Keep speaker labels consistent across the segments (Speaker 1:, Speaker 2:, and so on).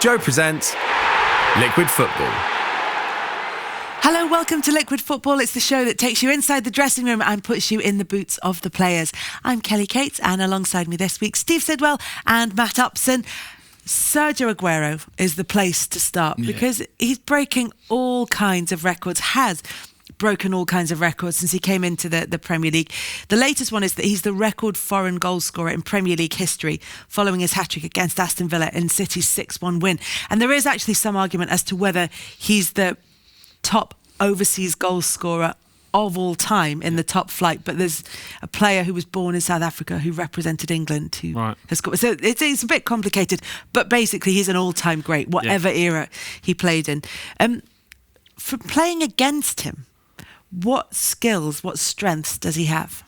Speaker 1: Joe presents Liquid Football.
Speaker 2: Hello, welcome to Liquid Football. It's the show that takes you inside the dressing room and puts you in the boots of the players. I'm Kelly Cates, and alongside me this week, Steve Sidwell and Matt Upson. Sergio Aguero is the place to start because he's breaking all kinds of records, has broken all kinds of records since he came into the Premier League. The latest one is that he's the record foreign goalscorer in Premier League history, following his hat-trick against Aston Villa in City's 6-1 win. And there is actually some argument as to whether he's the top overseas goalscorer of all time in the top flight, but there's a player who was born in South Africa who represented England who has scored. So it's a bit complicated, but basically he's an all-time great, whatever era he played in. For playing against him, what skills, what strengths does he have?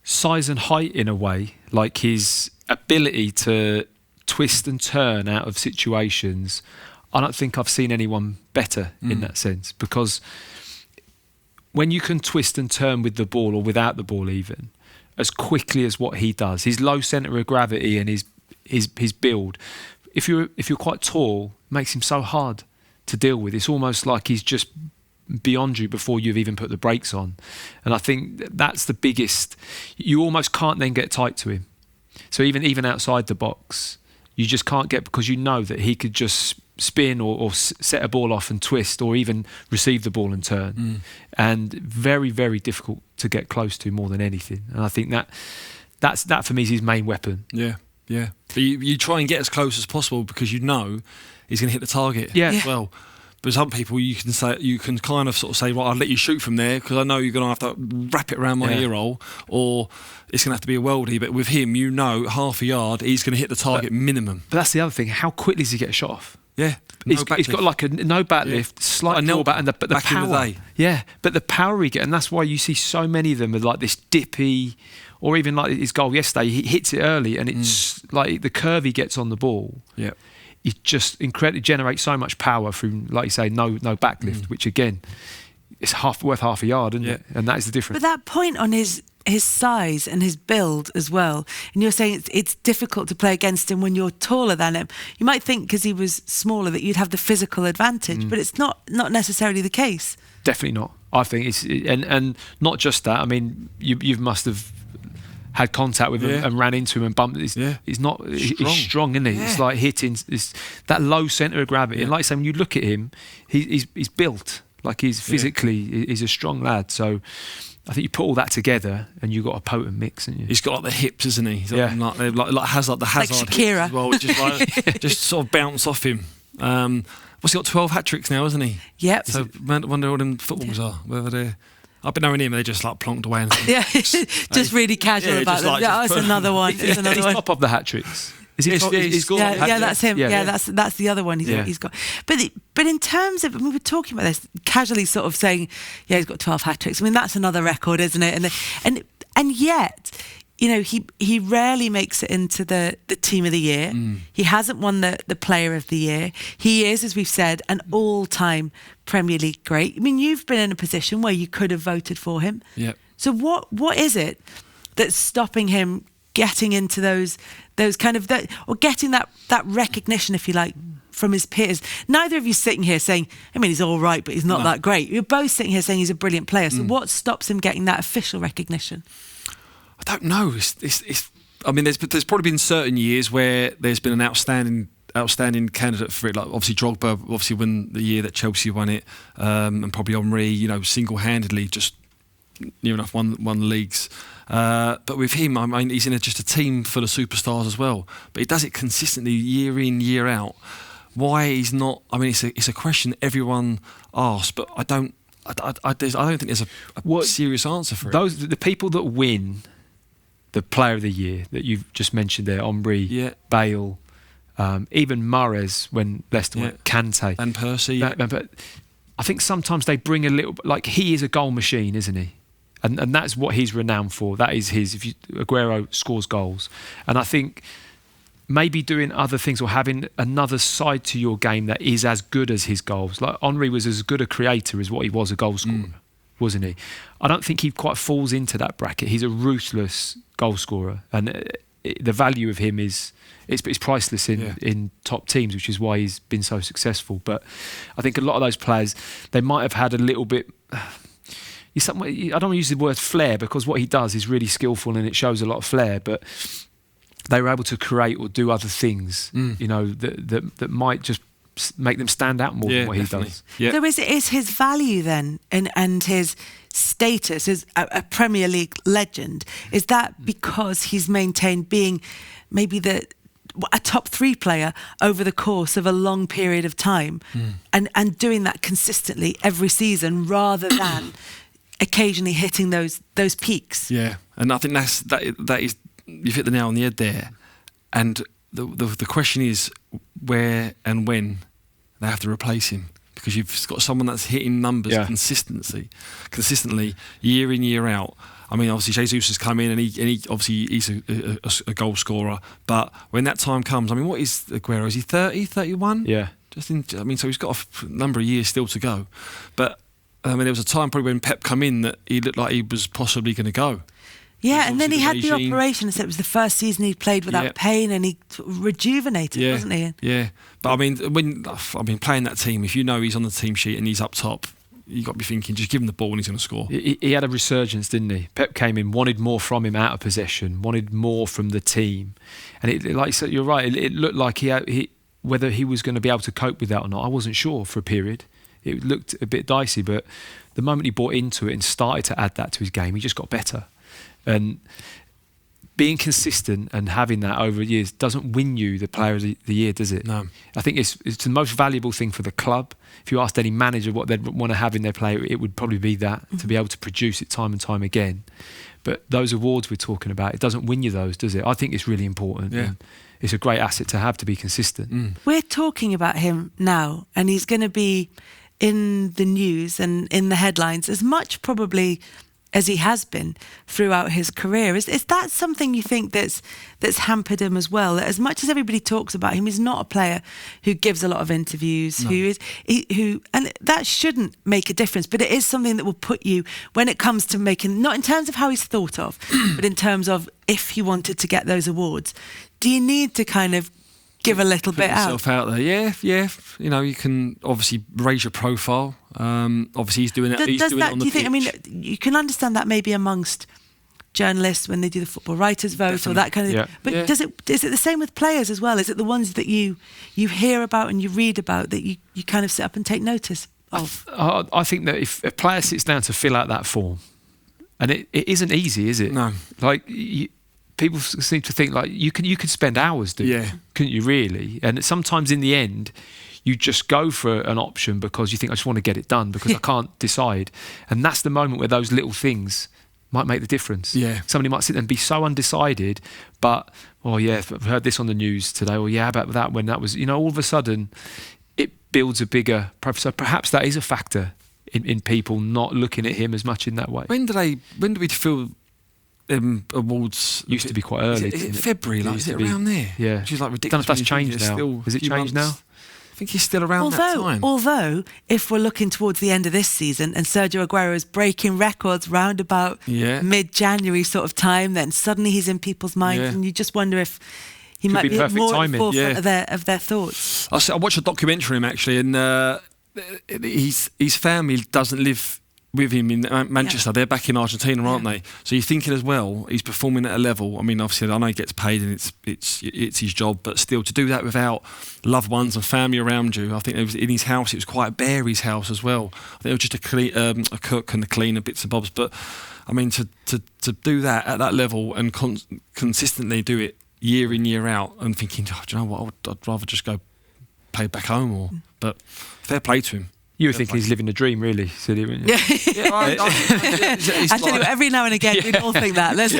Speaker 3: Size and height, in a way, like his ability to twist and turn out of situations. I don't think I've seen anyone better in that sense, because when you can twist and turn with the ball or without the ball even, as quickly as what he does, his low centre of gravity and his build, if you're quite tall, makes him so hard to deal with. It's almost like he's just beyond you before you've even put the brakes on. And I think that's the biggest. You almost can't then get tight to him. So even outside the box, you just can't get, because you know that he could just spin or set a ball off and twist, or even receive the ball and turn. And very, very difficult to get close to more than anything. And I think that for me is his main weapon.
Speaker 4: Yeah. But you try and get as close as possible because you know he's going to hit the target as well. But some people you can kind of sort of say, right, I'll let you shoot from there because I know you're going to have to wrap it around my ear roll, or it's going to have to be a worldie. But with him, you know, half a yard, he's going to hit the target minimum.
Speaker 3: But that's the other thing. How quickly does he get a shot off?
Speaker 4: Yeah,
Speaker 3: he's got like no back lift, slight nail back, but the power. In the day. Yeah, but the power he gets, and that's why you see so many of them with like this dippy, or even like his goal yesterday, he hits it early, and it's like the curve he gets on the ball. Yeah. It just incredibly generates so much power through, like you say, no backlift, which again, it's worth half a yard, isn't it? And that is the difference.
Speaker 2: But that point on his size and his build as well, and you're saying it's difficult to play against him when you're taller than him. You might think because he was smaller that you'd have the physical advantage, but it's not necessarily the case.
Speaker 3: Definitely not. I think it's and not just that. I mean, you must have had contact with him and ran into him and bumped. He's strong, isn't he? Yeah. It's like hitting that low centre of gravity. And like I say, when you look at him, he's built like he's physically he's a strong lad. So I think you put all that together and you've got a potent mix, haven't you?
Speaker 4: He's got like the hips, isn't he? He's like has like the Hazard
Speaker 2: like Shakira
Speaker 4: as well, just sort of bounce off him. What's he got? 12 hat tricks now, isn't he?
Speaker 2: Yep.
Speaker 4: So I wonder what them footballers are, whether they're. I've been knowing him, they just like plonked away. And
Speaker 2: just really casual about them. That's another one.
Speaker 3: He's top of the hat tricks. He's
Speaker 2: that's him. That's the other one he's got. But in terms of, we were talking about this casually, sort of saying, he's got 12 hat tricks. I mean, that's another record, isn't it? And yet, you know, he rarely makes it into the team of the year. He hasn't won the player of the year. He is, as we've said, an all-time Premier League great. I mean, you've been in a position where you could have voted for him.
Speaker 4: Yep.
Speaker 2: So what is it that's stopping him getting into those kind of or getting that recognition, if you like, from his peers? Neither of you sitting here saying, I mean, he's all right, but he's not that great. You're both sitting here saying he's a brilliant player. So what stops him getting that official recognition?
Speaker 4: I don't know. It's I mean, there's probably been certain years where there's been an outstanding candidate for it. Like obviously Drogba, when the year that Chelsea won it, and probably Henry, you know, single-handedly just near enough won the leagues. But with him, I mean, he's in just a team full of superstars as well. But he does it consistently, year in, year out. Why he's not? I mean, it's a question everyone asks, but I don't think there's a serious answer for it.
Speaker 3: The people that win the player of the year that you've just mentioned there, Henry, Bale, even Mahrez when Leicester went, Kante.
Speaker 4: And Pearson.
Speaker 3: But I think sometimes they bring a little, like he is a goal machine, isn't he? And that's what he's renowned for. That is Aguero scores goals. And I think maybe doing other things or having another side to your game that is as good as his goals. Like Henry was as good a creator as what he was a goal scorer, wasn't he? I don't think he quite falls into that bracket. He's a ruthless goal scorer, and the value of him is it's priceless in top teams, which is why he's been so successful. But I think a lot of those players, they might have had a little bit. I don't want to use the word flair, because what he does is really skillful and it shows a lot of flair, but they were able to create or do other things, that might just make them stand out more than what he does.
Speaker 2: Yeah. So is his value then and his status as a Premier League legend, is that because he's maintained being maybe a top 3 player over the course of a long period of time, and doing that consistently every season rather than occasionally hitting those peaks?
Speaker 4: Yeah, and I think that is you've hit the nail on the head there. And the question is where and when they have to replace him, because you've got someone that's hitting numbers consistently year in, year out. I mean, obviously Jesus has come in and he obviously he's a goal scorer, but when that time comes, I mean, what is Aguero? Is he 30, 31?
Speaker 3: Yeah.
Speaker 4: So he's got a number of years still to go. But I mean, there was a time probably when Pep come in that he looked like he was possibly going to go.
Speaker 2: Yeah, and then he had the operation, so it was the first season he played without pain, and he rejuvenated, wasn't he?
Speaker 4: Yeah, but I mean, playing that team, if you know he's on the team sheet and he's up top, you've got to be thinking, just give him the ball and he's going to score.
Speaker 3: He had a resurgence, didn't he? Pep came in, wanted more from him out of possession, wanted more from the team, and like you said, you're right. It looked like whether he was going to be able to cope with that or not, I wasn't sure for a period. It looked a bit dicey, but the moment he bought into it and started to add that to his game, he just got better. And being consistent and having that over years doesn't win you the Player of the Year, does it?
Speaker 4: No.
Speaker 3: I think it's the most valuable thing for the club. If you asked any manager what they'd want to have in their player, it would probably be that, to be able to produce it time and time again. But those awards we're talking about, it doesn't win you those, does it? I think it's really important.
Speaker 4: Yeah.
Speaker 3: And it's a great asset to have, to be consistent.
Speaker 2: We're talking about him now, and he's going to be in the news and in the headlines as much probably as he has been throughout his career. Is that something you think that's hampered him as well? That as much as everybody talks about him, he's not a player who gives a lot of interviews, and that shouldn't make a difference, but it is something that will put you, when it comes to making, not in terms of how he's thought of, but in terms of if he wanted to get those awards, do you need to kind of give a little bit
Speaker 4: out there? Yeah. You can obviously raise your profile. Obviously, he's doing it. He's doing it on the pitch. I mean,
Speaker 2: you can understand that maybe amongst journalists when they do the football writers vote or that kind of thing. But is it the same with players as well? Is it the ones that you hear about and you read about that you kind of sit up and take notice of?
Speaker 3: I think that if a player sits down to fill out that form, and it isn't easy, is it?
Speaker 4: No.
Speaker 3: People seem to think like you could spend hours doing it, couldn't you really? And sometimes in the end, you just go for an option because you think, I just want to get it done because I can't decide. And that's the moment where those little things might make the difference.
Speaker 4: Yeah. Somebody
Speaker 3: might sit there and be so undecided, but, I've heard this on the news today, about that when that was, all of a sudden, it builds a bigger... So perhaps that is a factor in people not looking at him as much in that way.
Speaker 4: When do we feel... awards
Speaker 3: used to be quite early.
Speaker 4: Is it February? Is it around there?
Speaker 3: Yeah.
Speaker 4: Which is like
Speaker 3: I
Speaker 4: ridiculous.
Speaker 3: don't know if that's changed now. Has it changed now?
Speaker 4: I think he's still around that time.
Speaker 2: Although, if we're looking towards the end of this season and Sergio Aguero is breaking records round about mid-January sort of time, then suddenly he's in people's minds and you just wonder if he might be more at the forefront of their thoughts.
Speaker 4: I watched a documentary on him actually, and his family doesn't live with him in Manchester. They're back in Argentina, aren't they? So you're thinking as well, he's performing at a level. I mean, obviously I know he gets paid and it's his job, but still to do that without loved ones and family around you. I think it was in his house, it was quite bare, his house as well. I think it was just a cook and a cleaner, bits and bobs. But I mean, to do that at that level and consistently do it year in, year out, and thinking, do you know what, I'd rather just go play back home. But fair play to him.
Speaker 3: You would think he's living a dream, really, silly, wouldn't you?
Speaker 2: I tell you, every now and again, we all think that. There's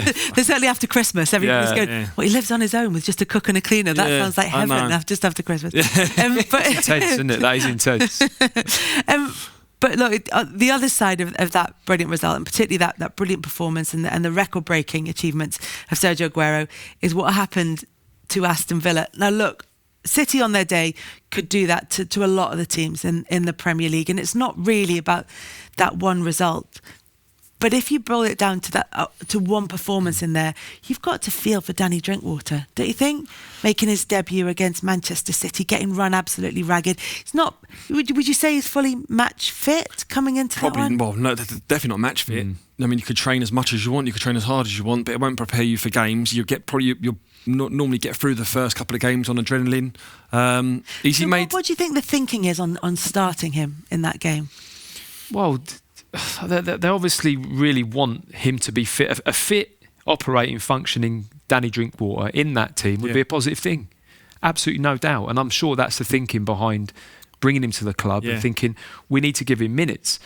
Speaker 2: certainly after Christmas, everybody's going, well, he lives on his own with just a cook and a cleaner. That sounds like heaven just after Christmas.
Speaker 3: But intense, isn't it? That is intense.
Speaker 2: But look, the other side of that brilliant result, and particularly that brilliant performance and the record-breaking achievements of Sergio Aguero, is what happened to Aston Villa. Now, look, City on their day could do that to a lot of the teams in the Premier League, and it's not really about that one result. But if you boil it down to that to one performance in there, you've got to feel for Danny Drinkwater, don't you think? Making his debut against Manchester City, getting run absolutely ragged. It's not. Would you say he's fully match fit coming into
Speaker 4: Probably,
Speaker 2: that one?
Speaker 4: well, no, definitely not match fit. I mean, you could train as much as you want, you could train as hard as you want, but it won't prepare you for games. You'll normally get through the first couple of games on adrenaline.
Speaker 2: What do you think the thinking is on starting him in that game?
Speaker 3: Well, they obviously really want him to be fit. A fit, operating, functioning Danny Drinkwater in that team would be a positive thing. Absolutely no doubt. And I'm sure that's the thinking behind bringing him to the club and thinking we need to give him minutes.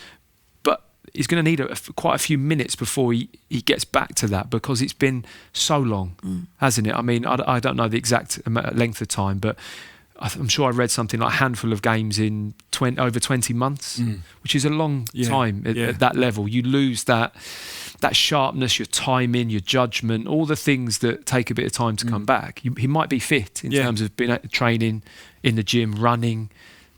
Speaker 3: But he's going to need quite a few minutes before he gets back to that, because it's been so long, hasn't it? I mean, I don't know the exact length of time, but I'm sure I read something like a handful of games in over 20 months, which is a long time at that level. You lose that sharpness, your timing, your judgment, all the things that take a bit of time to come back. He might be fit in terms of being at training, in the gym, running.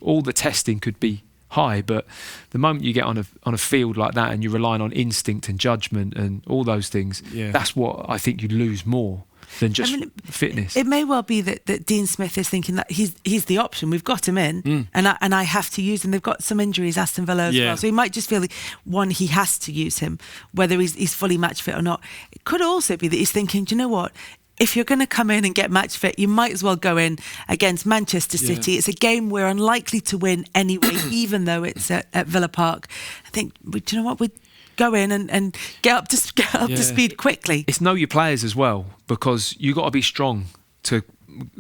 Speaker 3: All the testing could be high, but the moment you get on a field like that and you're relying on instinct and judgment and all those things, that's what I think you lose more than just fitness.
Speaker 2: It may well be that Dean Smith is thinking that he's the option. We've got him in, and I have to use him. They've got some injuries, Aston Villa as well, so he might just feel like, he has to use him, whether he's fully match fit or not. It could also be that he's thinking, do you know what? If you're going to come in and get match fit, you might as well go in against Manchester City. It's a game we're unlikely to win anyway, even though it's at Villa Park. I think, do you know what? We'd go in and get up to speed quickly.
Speaker 3: It's know your players as well, because you got to be strong to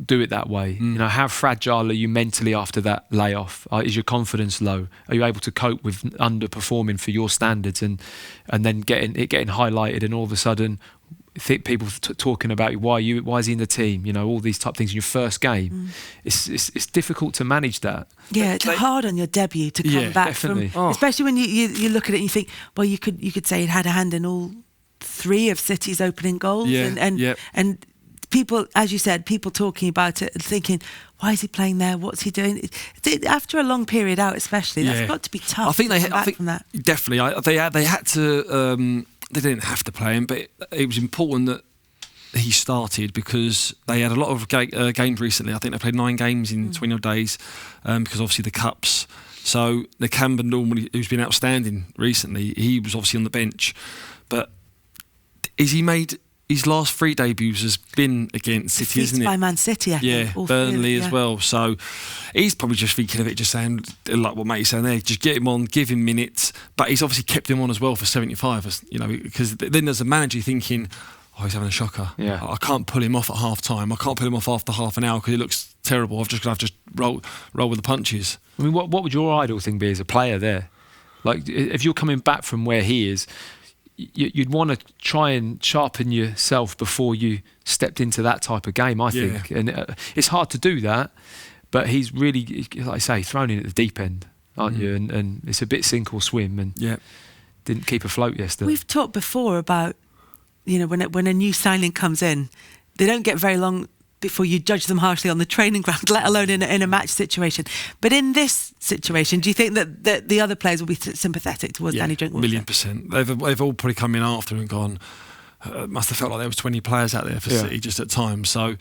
Speaker 3: do it that way. You know, how fragile are you mentally after that layoff? Is your confidence low? Are you able to cope with underperforming for your standards and then getting highlighted, and all of a sudden people talking about why is he in the team? You know, all these type of things in your first game. It's difficult to manage that.
Speaker 2: Yeah, it's hard on your debut to come back
Speaker 3: definitely.
Speaker 2: from, especially when you look at it and you think, well, you could say he'd had a hand in all three of City's opening goals, and people, as you said, people talking about it and thinking, why is he playing there? What's he doing? After a long period out, especially, that's got to be tough.
Speaker 4: I think
Speaker 2: from that.
Speaker 4: Definitely. They had to. They didn't have to play him, but it was important that he started, because they had a lot of games recently. I think they played 9 games in 20 odd days, because obviously the cups. So the Camber, normally, who's been outstanding recently, he was obviously on the bench. But he made his last 3 debuts has been against City, isn't it?
Speaker 2: By Man City, I think.
Speaker 4: Burnley as well. So he's probably just thinking of it, just saying, like what Matey's saying there, just get him on, give him minutes. But he's obviously kept him on as well for 75, you know, because then there's a manager thinking, he's having a shocker.
Speaker 3: Yeah.
Speaker 4: I can't pull him off at half time. I can't pull him off after half an hour because he looks terrible. I've just got to roll with the punches.
Speaker 3: I mean, what would your ideal thing be as a player there? Like, if you're coming back from where he is, you'd want to try and sharpen yourself before you stepped into that type of game, I think. And it's hard to do that, but he's really, like I say, thrown in at the deep end, aren't you? And it's a bit sink or swim, and didn't keep afloat yesterday.
Speaker 2: We've talked before about, you know, when a new signing comes in, they don't get very long before you judge them harshly on the training ground, let alone in a match situation. But in this situation, do you think that the other players will be sympathetic towards Danny Drinkwater?
Speaker 4: 1,000,000%. They've all probably come in after and gone, must have felt like there was 20 players out there for City just at times. So,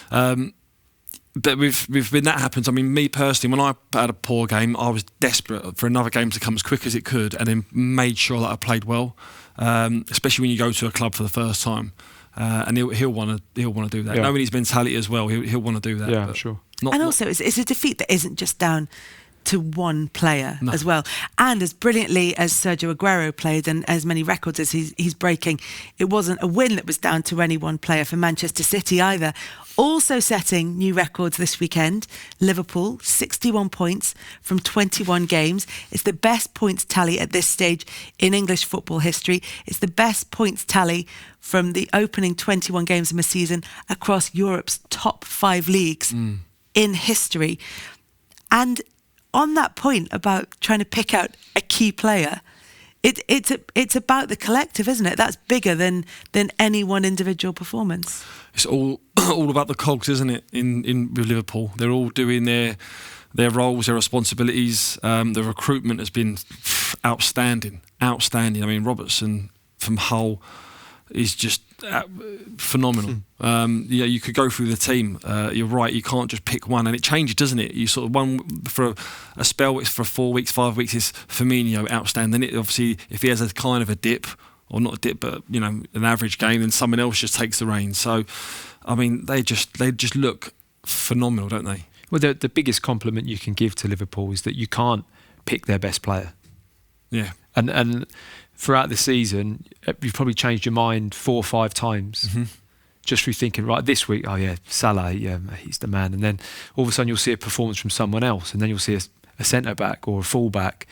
Speaker 4: but when that happens, I mean, me personally, when I had a poor game, I was desperate for another game to come as quick as it could, and then made sure that I played well, especially when you go to a club for the first time. And he'll want to do that.
Speaker 3: Yeah.
Speaker 4: Knowing his mentality as well, he'll want to do that.
Speaker 3: Yeah, sure.
Speaker 2: Also, it's a defeat that isn't just down to one player as well. And as brilliantly as Sergio Aguero played, and as many records as he's breaking, it wasn't a win that was down to any one player for Manchester City either. Also setting new records this weekend, Liverpool, 61 points from 21 games. It's the best points tally at this stage in English football history. It's the best points tally from the opening 21 games of a season across Europe's top 5 leagues in history. And on that point about trying to pick out a key player, it's about the collective, isn't it? That's bigger than any one individual performance.
Speaker 4: It's all about the cogs, isn't it? In with Liverpool, they're all doing their roles, their responsibilities. The recruitment has been outstanding. I mean, Robertson from Hull is just phenomenal. You could go through the team. You're right, you can't just pick one, and it changes, doesn't it? You sort of one for a spell, it's for 4 weeks, 5 weeks, is Firmino outstanding. It obviously, if he has a kind of a dip, or not a dip, but an average game, then someone else just takes the reins. So, I mean, they just look phenomenal, don't they?
Speaker 3: Well, the biggest compliment you can give to Liverpool is that you can't pick their best player.
Speaker 4: Yeah.
Speaker 3: And throughout the season, you've probably changed your mind 4 or 5 times just through thinking, right, this week, oh yeah, Salah, yeah, he's the man. And then all of a sudden you'll see a performance from someone else, and then you'll see a centre-back or a full-back.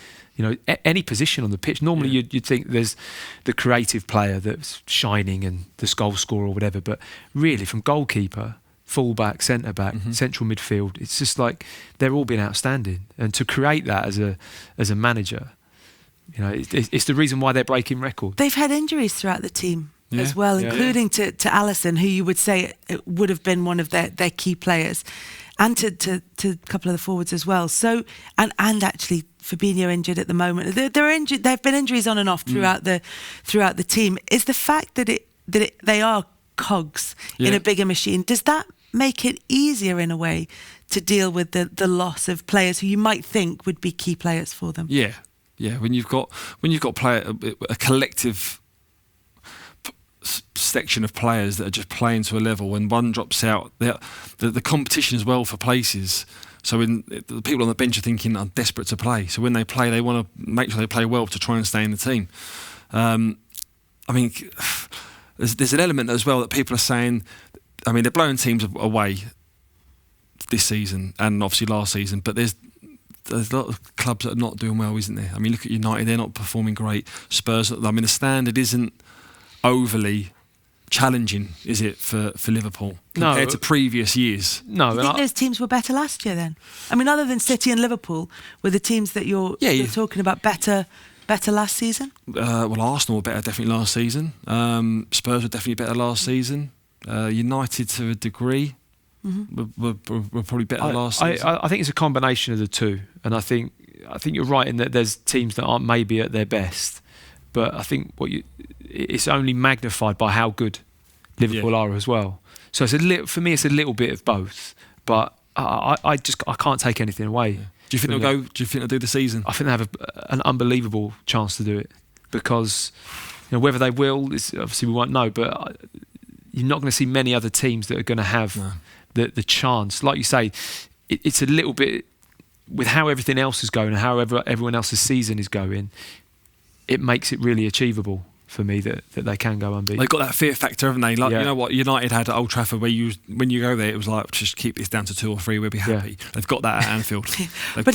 Speaker 3: Any position on the pitch. Normally you'd think there's the creative player that's shining and the goal scorer or whatever, but really from goalkeeper, full-back, centre-back, central midfield, it's just like they're all been outstanding. And to create that as a manager, it's the reason why they're breaking records.
Speaker 2: They've had injuries throughout the team as well, including to Alisson, who you would say it would have been one of their key players, and to a couple of the forwards as well. So and actually Fabinho injured at the moment. They're injured. There have been injuries on and off throughout the team. Is the fact that they are cogs in a bigger machine, does that make it easier in a way to deal with the loss of players who you might think would be key players for them?
Speaker 4: Yeah. When you've got a collective section of players that are just playing to a level, when one drops out, the competition as well for places. So when the people on the bench are thinking, I'm desperate to play. So when they play, they want to make sure they play well to try and stay in the team. I mean, there's an element as well that people are saying. I mean, they're blowing teams away this season and obviously last season, but there's a lot of clubs that are not doing well, isn't there? I mean, look at United; they're not performing great. Spurs, I mean, the standard isn't overly challenging, is it, for Liverpool compared to previous years?
Speaker 2: No. Do you think those teams were better last year then? I mean, other than City and Liverpool, were the teams that you're talking about better last season?
Speaker 4: Well, Arsenal were better definitely last season. Spurs were definitely better last season. United to a degree were probably better last season.
Speaker 3: I think it's a combination of the two, and I think you're right in that there's teams that aren't maybe at their best, but I think it's only magnified by how good Liverpool are as well. So for me, it's a little bit of both, but I can't take anything away.
Speaker 4: Yeah. Do you think they'll go? Do you think they'll do the season?
Speaker 3: I think they have an unbelievable chance to do it, because whether they will, obviously we won't know, but you're not going to see many other teams that are going to have the chance. Like you say, it's a little bit with how everything else is going and how everyone else's season is going. It makes it really achievable for me that they can go unbeaten.
Speaker 4: They've got that fear factor, haven't they? Like, you know what United had at Old Trafford, where when you go there, it was like, just keep this down to 2 or 3, we'll be happy. Yeah. They've got that at Anfield.
Speaker 2: But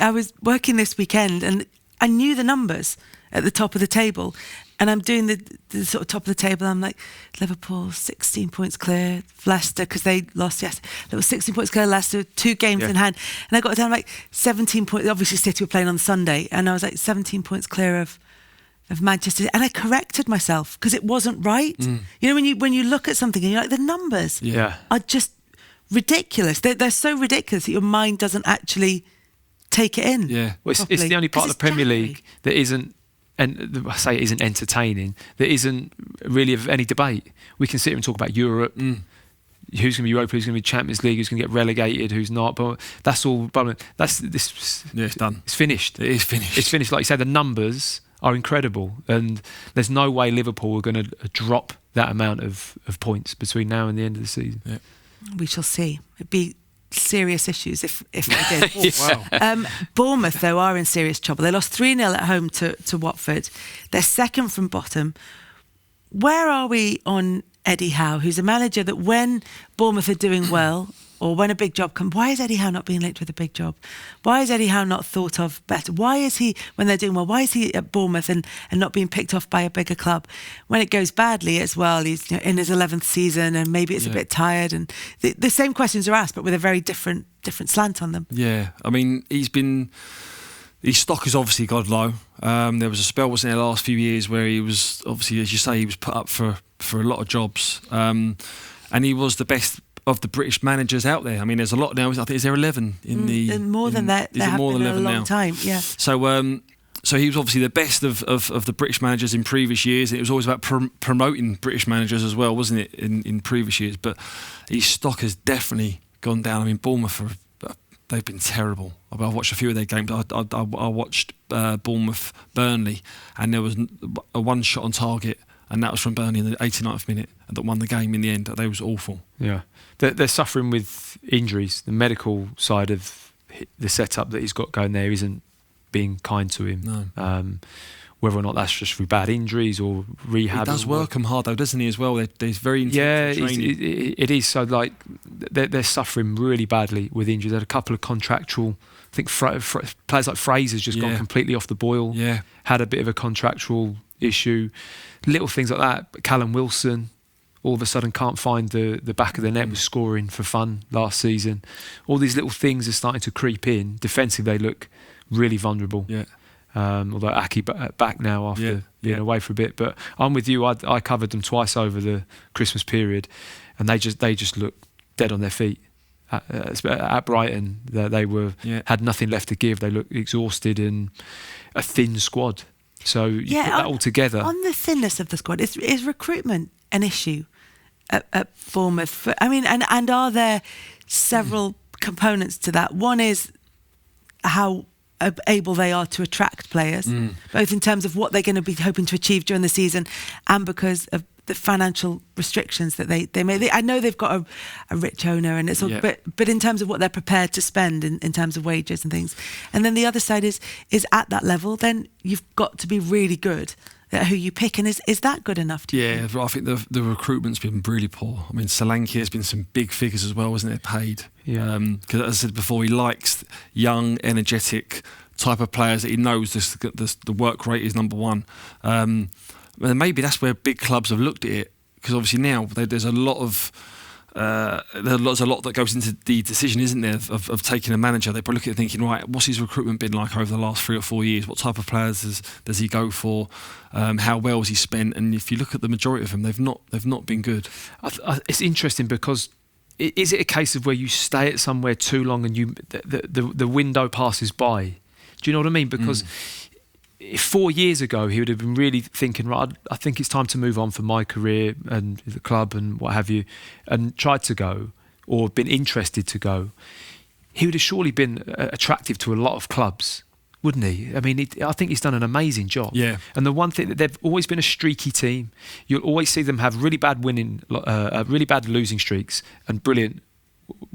Speaker 2: I was working this weekend and I knew the numbers at the top of the table, and I'm doing the sort of top of the table. I'm like, Liverpool 16 points clear, Leicester, because they lost yesterday. There was 16 points clear, Leicester, 2 games in hand, and I got down like 17 points. Obviously, City were playing on Sunday, and I was like 17 points clear of Manchester, and I corrected myself because it wasn't right. When you look at something and you're like, the numbers are just ridiculous. They're so ridiculous that your mind doesn't actually take it in.
Speaker 3: Yeah, well, it's the only part of the Premier League that isn't, and I say it isn't entertaining, that isn't really of any debate. We can sit here and talk about Europe, who's going to be Europa, who's going to be Champions League, who's going to get relegated, who's not. But that's all. It's
Speaker 4: done.
Speaker 3: It's finished.
Speaker 4: It is finished.
Speaker 3: It's finished. Like you said, the numbers are incredible, and there's no way Liverpool are going to drop that amount of points between now and the end of the season.
Speaker 4: Yeah.
Speaker 2: We shall see. It'd be serious issues if they did.
Speaker 4: Wow.
Speaker 2: Bournemouth, though, are in serious trouble. They lost 3-0 at home to Watford. They're second from bottom. Where are we on Eddie Howe, who's a manager that when Bournemouth are doing well, or when a big job comes, why is Eddie Howe not being linked with a big job? Why is Eddie Howe not thought of better? Why is he, when they're doing well, why is he at Bournemouth and not being picked off by a bigger club? When it goes badly as well, he's in his 11th season and maybe it's a bit tired, and the same questions are asked but with a very different slant on them.
Speaker 4: Yeah, I mean, his stock has obviously gone low. There was a spell, wasn't there, the last few years where he was, obviously, as you say, he was put up for a lot of jobs. And he was the best of the British managers out there. I mean, there's a lot now. I think is there 11 in the
Speaker 2: and more than that. There have been in a long time. Yeah.
Speaker 4: So he was obviously the best of the British managers in previous years. It was always about promoting British managers as well, wasn't it, in previous years? But his stock has definitely gone down. I mean, Bournemouth, they've been terrible. I've watched a few of their games. I watched Bournemouth Burnley, and there was a one shot on target, and that was from Burnley in the 89th minute, and that won the game in the end. They was awful.
Speaker 3: Yeah, they're suffering with injuries. The medical side of the setup that he's got going there isn't being kind to him.
Speaker 4: No.
Speaker 3: Whether or not that's just through bad injuries or rehab.
Speaker 4: He does work them hard though, doesn't he, as well? He's very intense training.
Speaker 3: It is. So like they're suffering really badly with injuries. They had a couple of contractual, I think players like Fraser's just gone completely off the boil.
Speaker 4: Yeah.
Speaker 3: Had a bit of a contractual issue. Little things like that. But Callum Wilson all of a sudden can't find the back of the net, was scoring for fun last season. All these little things are starting to creep in. Defensively, they look really vulnerable.
Speaker 4: Yeah.
Speaker 3: Although Aki back now after being away for a bit. But I'm with you. I covered them twice over the Christmas period, and they just look dead on their feet. At Brighton, they were had nothing left to give. They looked exhausted and a thin squad. So you put that all together.
Speaker 2: On the thinness of the squad, is recruitment an issue at Bournemouth? I mean, and are there several components to that? One is how able they are to attract players, both in terms of what they're going to be hoping to achieve during the season and because of the financial restrictions that they may. I know they've got a rich owner, and it's all, but in terms of what they're prepared to spend in terms of wages and things. And then the other side is at that level, then you've got to be really good at who you pick. And is that good enough to you?
Speaker 4: I think the recruitment's been really poor. I mean, Solanke has been some big figures as well, isn't it, paid?
Speaker 3: Yeah.
Speaker 4: Because as I said before, he likes young, energetic type of players that he knows the work rate is number one. And maybe that's where big clubs have looked at it, because obviously now there's a lot that goes into the decision, isn't there, of taking a manager. They probably look at it thinking, right, what's his recruitment been like over the last 3 or 4 years? What type of players does he go for? How well has he spent? And if you look at the majority of them, they've not been good.
Speaker 3: It's interesting because is it a case of where you stay at somewhere too long and the window passes by? Do you know what I mean? Because if 4 years ago he would have been really thinking, right, I think it's time to move on for my career and the club and what have you, and tried to go or been interested to go, he would have surely been attractive to a lot of clubs, wouldn't he? I mean, I think he's done an amazing job.
Speaker 4: Yeah.
Speaker 3: And the one thing that they've always been a streaky team. You'll always see them have really bad losing streaks and brilliant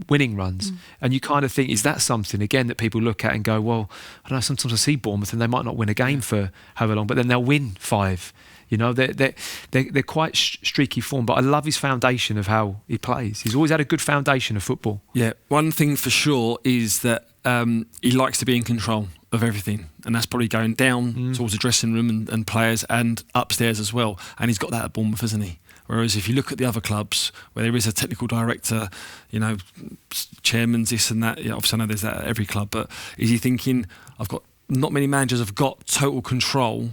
Speaker 3: winning runs, and you kind of think, is that something again that people look at and go, well, I don't know, sometimes I see Bournemouth and they might not win a game for however long, but then they'll win 5. You know, they're quite streaky form, but I love his foundation of how he plays. He's always had a good foundation of football.
Speaker 4: Yeah, one thing for sure is that he likes to be in control of everything, and that's probably going down towards the dressing room and players and upstairs as well, and he's got that at Bournemouth, hasn't he? Whereas if you look at the other clubs where there is a technical director, you know, chairman, this and that, obviously I know there's that at every club, but is he thinking, not many managers have got total control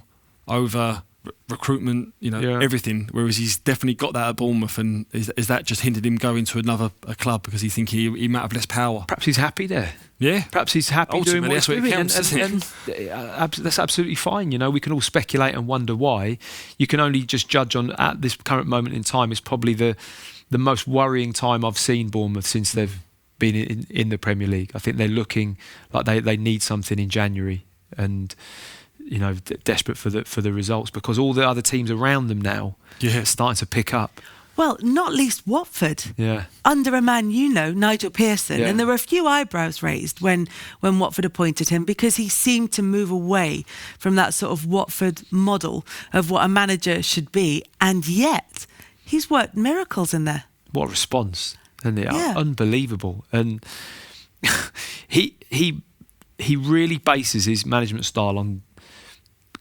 Speaker 4: over recruitment, everything, whereas he's definitely got that at Bournemouth, and is that just hindered him going to a club because he think he might have less power?
Speaker 3: Perhaps he's happy there.
Speaker 4: Yeah,
Speaker 3: perhaps he's happy doing what he's doing,
Speaker 4: counts,
Speaker 3: and that's absolutely fine. You know, we can all speculate and wonder why. You can only just judge on at this current moment in time. Is probably the most worrying time I've seen Bournemouth since they've been in the Premier League. I think they're looking like they need something in January, and desperate for the results, because all the other teams around them now are starting to pick up.
Speaker 2: Well, not least Watford.
Speaker 3: Yeah.
Speaker 2: Under a man Nigel Pearson.
Speaker 3: Yeah.
Speaker 2: And there were a few eyebrows raised when Watford appointed him, because he seemed to move away from that sort of Watford model of what a manager should be. And yet, he's worked miracles in there.
Speaker 3: What a response. And they are unbelievable. And he really bases his management style on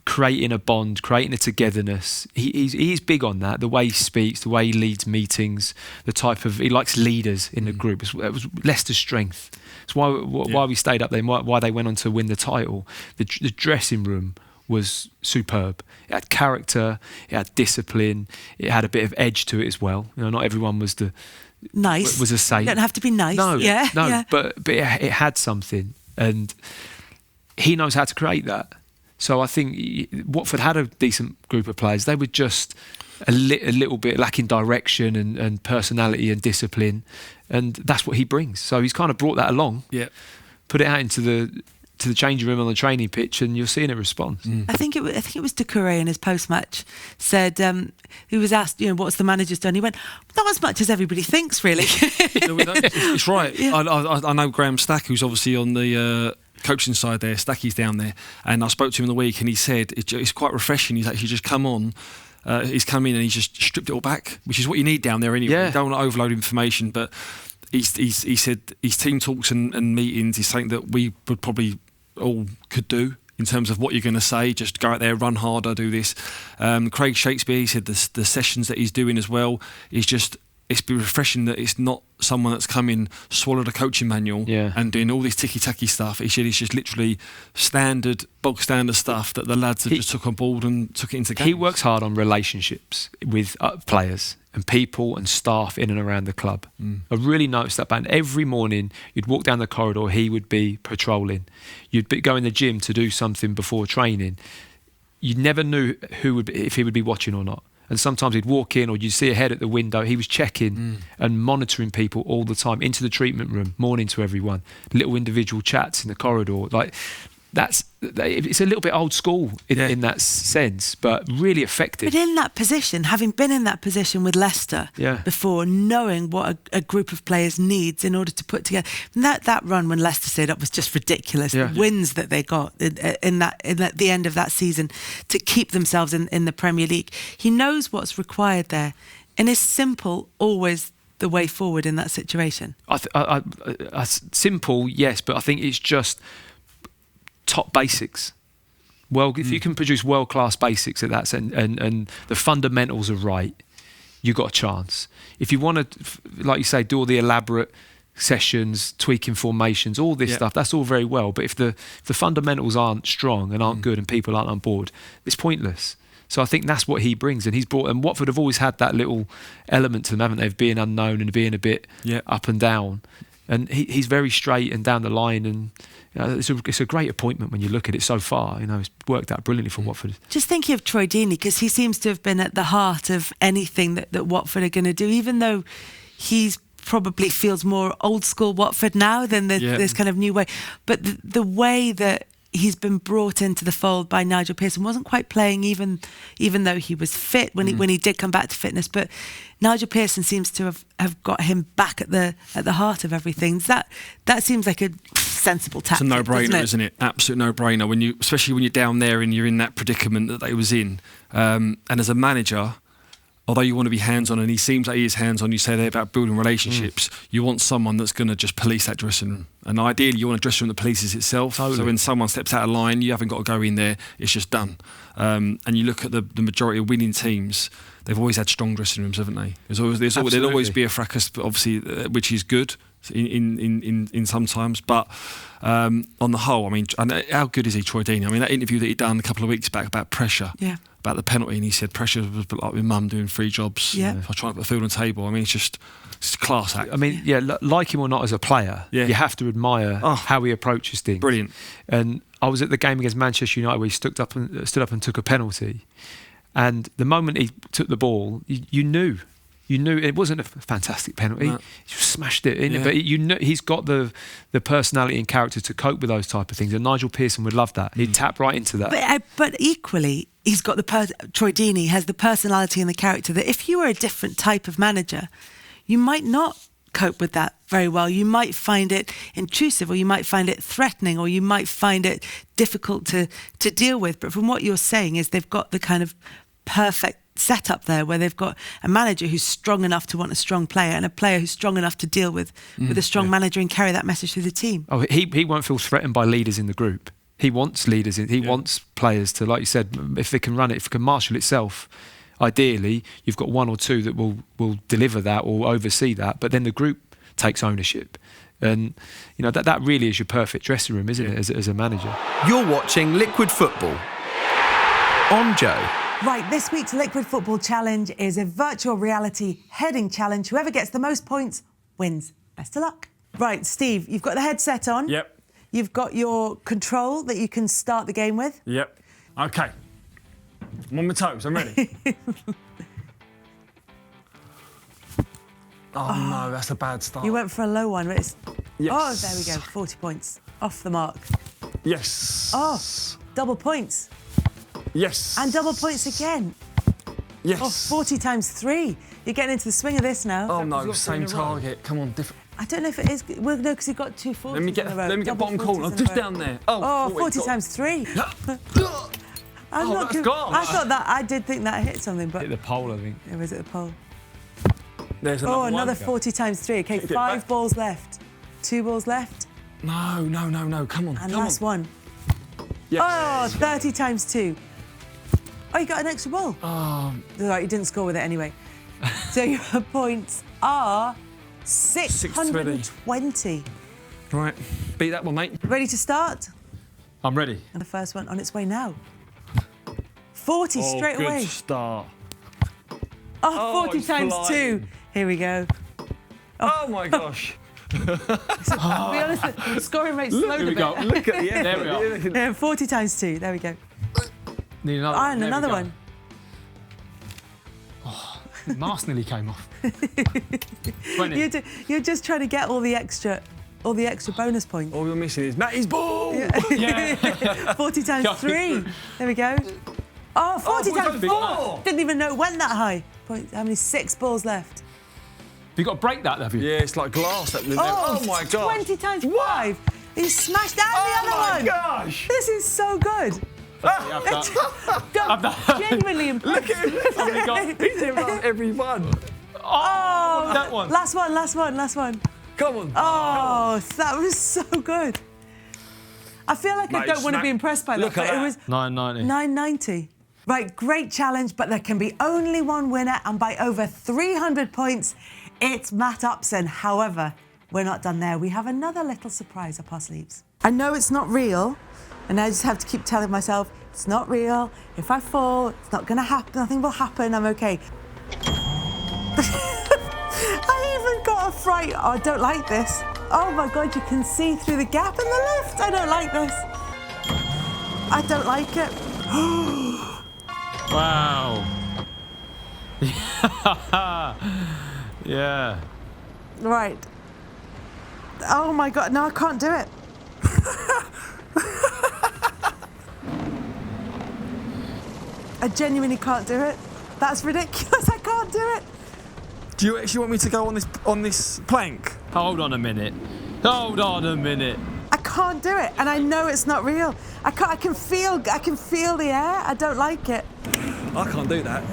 Speaker 3: creating a bond, creating a togetherness. He is big on that. The way he speaks, the way he leads meetings, he likes leaders in the group. It was Leicester's strength. It's why we stayed up there, and why they went on to win the title. The dressing room was superb. It had character, it had discipline, it had a bit of edge to it as well. Not everyone was the
Speaker 2: nice.
Speaker 3: Was a saint.
Speaker 2: You don't have to be nice.
Speaker 3: No,
Speaker 2: yeah.
Speaker 3: But it had something, and he knows how to create that. So I think Watford had a decent group of players. They were just a little bit lacking direction and personality and discipline, and that's what he brings. So he's kind of brought that along, put it out into the changing room on the training pitch, and you're seeing it respond.
Speaker 2: I think it was Doucouré in his post-match said, he was asked, what's the manager's done? He went, not as much as everybody thinks, really.
Speaker 4: It's right.
Speaker 2: Yeah.
Speaker 4: I know Graham Stack, who's obviously on the coaching side there. Stacky's down there, and I spoke to him in the week, and he said it's quite refreshing. He's actually just come on. He's come in and he's just stripped it all back, which is what you need down there anyway. You don't want to overload information, but he said his team talks and meetings is something that we would probably all could do in terms of what you're going to say. Just go out there, run harder, do this. Craig Shakespeare, he said the sessions that he's doing as well is just, it's been refreshing that it's not someone that's come in, swallowed a coaching manual and doing all this ticky-tacky stuff. He said it's just literally bog standard stuff that the lads have just took on board and took it into games.
Speaker 3: He works hard on relationships with players and people and staff in and around the club. I really noticed that. And every morning you'd walk down the corridor, he would be patrolling. You'd go in the gym to do something before training. You never knew if he would be watching or not. And sometimes he'd walk in, or you'd see a head at the window. He was checking and monitoring people all the time, into the treatment room, morning to everyone, little individual chats in the corridor. Like, it's a little bit old school in that sense, but really effective.
Speaker 2: But in that position, having been in that position with Leicester before, knowing what a group of players needs in order to put together, and that run when Leicester stayed up was just ridiculous. The wins that they got in the end of that season to keep themselves in the Premier League. He knows what's required there, and is simple always the way forward in that situation?
Speaker 3: Simple, yes, but I think it's just top basics. Well, if you can produce world-class basics at that and the fundamentals are right, you've got a chance. If you want to, like you say, do all the elaborate sessions, tweaking formations, all this stuff, that's all very well. But if the fundamentals aren't strong and aren't good and people aren't on board, it's pointless. So I think that's what he brings, and he's brought. And Watford have always had that little element to them, haven't they, of being unknown and being a bit up and down. And he's very straight and down the line, and it's a great appointment when you look at it so far. It's worked out brilliantly for Watford.
Speaker 2: Just thinking of Troy Deeney, because he seems to have been at the heart of anything that Watford are going to do, even though he's probably feels more old school Watford now than this kind of new way. But the way that he's been brought into the fold by Nigel Pearson, wasn't quite playing even though he was fit when he did come back to fitness, but Nigel Pearson seems to have got him back at the heart of everything. That seems like a sensible tactic.
Speaker 4: It's a no-brainer, isn't it? Absolute no-brainer, especially when you're down there and you're in that predicament that they was in. And as a manager, although you want to be hands-on, and he seems like he is hands-on, you say there about building relationships, you want someone that's going to just police that dressing room. And ideally, you want a dressing room that polices itself. Totally. So when someone steps out of line, you haven't got to go in there, it's just done. And you look at the majority of winning teams, they've always had strong dressing rooms, haven't they? There'll always be a fracas, obviously, which is good in sometimes. But on the whole, I mean, how good is he, Troy Deeney? I mean, that interview that he'd done a couple of weeks back about pressure. About the penalty, and he said pressure was like my mum doing 3 jobs. If I try to put the food on the table, I mean, it's a class act. I
Speaker 3: mean, like him or not as a player, you have to admire how he approaches things.
Speaker 4: Brilliant.
Speaker 3: And I was at the game against Manchester United where he stood up and took a penalty, and the moment he took the ball, you knew it wasn't a fantastic penalty. No. He just smashed it in, but he's got the personality and character to cope with those type of things. And Nigel Pearson would love that. He'd tap right into that.
Speaker 2: But equally, he's got Troy Deeney has the personality and the character that if you were a different type of manager, you might not cope with that very well. You might find it intrusive, or you might find it threatening, or you might find it difficult to deal with. But from what you're saying is they've got the kind of perfect setup there where they've got a manager who's strong enough to want a strong player and a player who's strong enough to deal with a strong manager and carry that message through the team.
Speaker 3: Oh, he won't feel threatened by leaders in the group. He wants leaders he wants players to, like you said, if they can run it, if it can marshal itself, ideally you've got 1 or 2 that will deliver that or oversee that, but then the group takes ownership. And that really is your perfect dressing room, isn't it, as a manager?
Speaker 1: You're watching Liquid Football on Joe.
Speaker 2: Right, this week's Liquid Football Challenge is a virtual reality heading challenge. Whoever gets the most points wins. Best of luck. Right, Steve, you've got the headset on.
Speaker 4: Yep.
Speaker 2: You've got your control that you can start the game with.
Speaker 4: Yep. OK. I'm on my toes. I'm ready. Oh, no, that's a bad start.
Speaker 2: You went for a low one, but it's...
Speaker 4: Yes.
Speaker 2: Oh, there we go, 40 points. Off the mark.
Speaker 4: Yes.
Speaker 2: Oh, double points.
Speaker 4: Yes.
Speaker 2: And double points again.
Speaker 4: Yes.
Speaker 2: Oh, 40 times 3. You're getting into the swing of this now.
Speaker 4: Oh, no, same target. Come on, different.
Speaker 2: I don't know if it is... Well, no, because you've got 2 40s
Speaker 4: Let me get bottom
Speaker 2: 40s
Speaker 4: corner.
Speaker 2: in a
Speaker 4: Just
Speaker 2: row.
Speaker 4: down there.
Speaker 2: Oh, 40 times 3.
Speaker 4: That's gone.
Speaker 2: I did think that hit something, but...
Speaker 3: Hit the pole, I think.
Speaker 2: It was at the pole.
Speaker 4: There's another one.
Speaker 2: Another 40 times 3. OK, 5 balls left. 2 balls left.
Speaker 4: No. Come on.
Speaker 2: And last one.
Speaker 4: Yes.
Speaker 2: Oh, 30 times 2. Oh, you got an extra ball. Right, you didn't score with it anyway. So your points are 620.
Speaker 4: Right. Beat that one, mate.
Speaker 2: Ready to start?
Speaker 3: I'm ready.
Speaker 2: And the first one on its way now. 40 straight away.
Speaker 4: Good start.
Speaker 2: Oh, 40 times 2. Here we go.
Speaker 4: Oh my gosh.
Speaker 2: To be honest, the scoring rate slowed a bit.
Speaker 3: Go. Look at the end. There we are.
Speaker 2: Yeah, 40 times 2. There we go.
Speaker 3: Need another.
Speaker 2: And
Speaker 3: There we
Speaker 2: another
Speaker 3: go.
Speaker 2: one.
Speaker 3: Mask nearly came off. 20.
Speaker 2: You're just trying to get all the extra bonus points.
Speaker 4: All you're missing is Matty's ball.
Speaker 3: Yeah.
Speaker 2: 40 times 3. There we go. Oh, 40 times 4. Didn't even know it went that high. How many? 6 balls left.
Speaker 3: You got to break that, have you?
Speaker 4: Yeah, it's like glass. Oh my god.
Speaker 2: 20 times 5. You smashed out the other one.
Speaker 4: Gosh.
Speaker 2: This is so good. Genuinely impressed.
Speaker 4: Look at him. He's done every one.
Speaker 2: Oh,
Speaker 3: that one.
Speaker 2: Last one.
Speaker 4: Come on.
Speaker 2: Oh, that was so good. I feel like I
Speaker 4: Mate,
Speaker 2: don't want to be impressed by that.
Speaker 4: Look at
Speaker 2: but
Speaker 4: that.
Speaker 2: It was
Speaker 3: 990.
Speaker 2: 990. Right, great challenge, but there can be only one winner, and by over 300 points, it's Matt Upson. However, we're not done there. We have another little surprise up our sleeves. I know it's not real, and I just have to keep telling myself, it's not real. If I fall, it's not going to happen. Nothing will happen. I'm okay. I even got a fright. Oh, I don't like this. Oh, my God, you can see through the gap in the lift. I don't like this. I don't like it.
Speaker 3: Wow. Yeah.
Speaker 2: Right. Oh, my God. No, I can't do it. I genuinely can't do it. That's ridiculous. I can't do it.
Speaker 4: Do you actually want me to go on this plank?
Speaker 3: Hold on a minute.
Speaker 2: I can't do it, and I know it's not real. I can feel the air. I don't like it.
Speaker 4: I can't do that.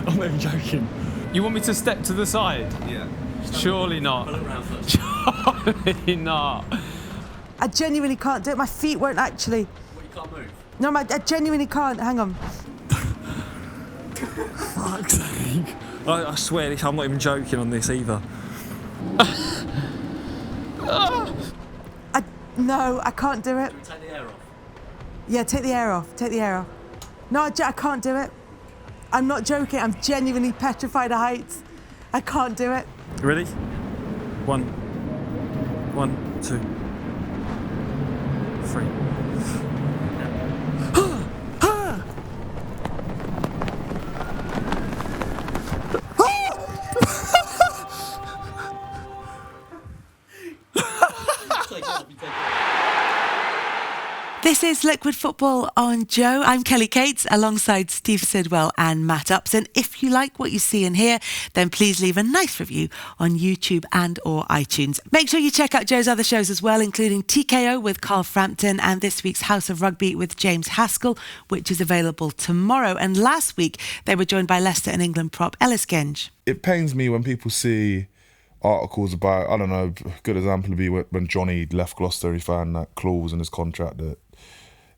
Speaker 4: I'm not even joking.
Speaker 3: You want me to step to the side?
Speaker 5: Yeah.
Speaker 3: Surely not. Surely not.
Speaker 2: I genuinely can't do it. My feet won't actually.
Speaker 5: What, you can't move?
Speaker 2: No, I genuinely can't. Hang on.
Speaker 4: Fuck's sake. I swear, I'm not even joking on this either.
Speaker 2: No, I can't do it.
Speaker 5: Take the air off.
Speaker 2: Yeah, take the air off. Take the air off. No, I can't do it. I'm not joking. I'm genuinely petrified of heights. I can't do it.
Speaker 4: Ready? 1, 2, 3.
Speaker 2: This is Liquid Football on Joe. I'm Kelly Cates alongside Steve Sidwell and Matt Upson. If you like what you see and hear, then please leave a nice review on YouTube and or iTunes. Make sure you check out Joe's other shows as well, including TKO with Carl Frampton and this week's House of Rugby with James Haskell, which is available tomorrow. And last week, they were joined by Leicester and England prop Ellis Genge.
Speaker 6: It pains me when people see articles about, I don't know, a good example would be when Johnny left Gloucester, he found that clause in his contract that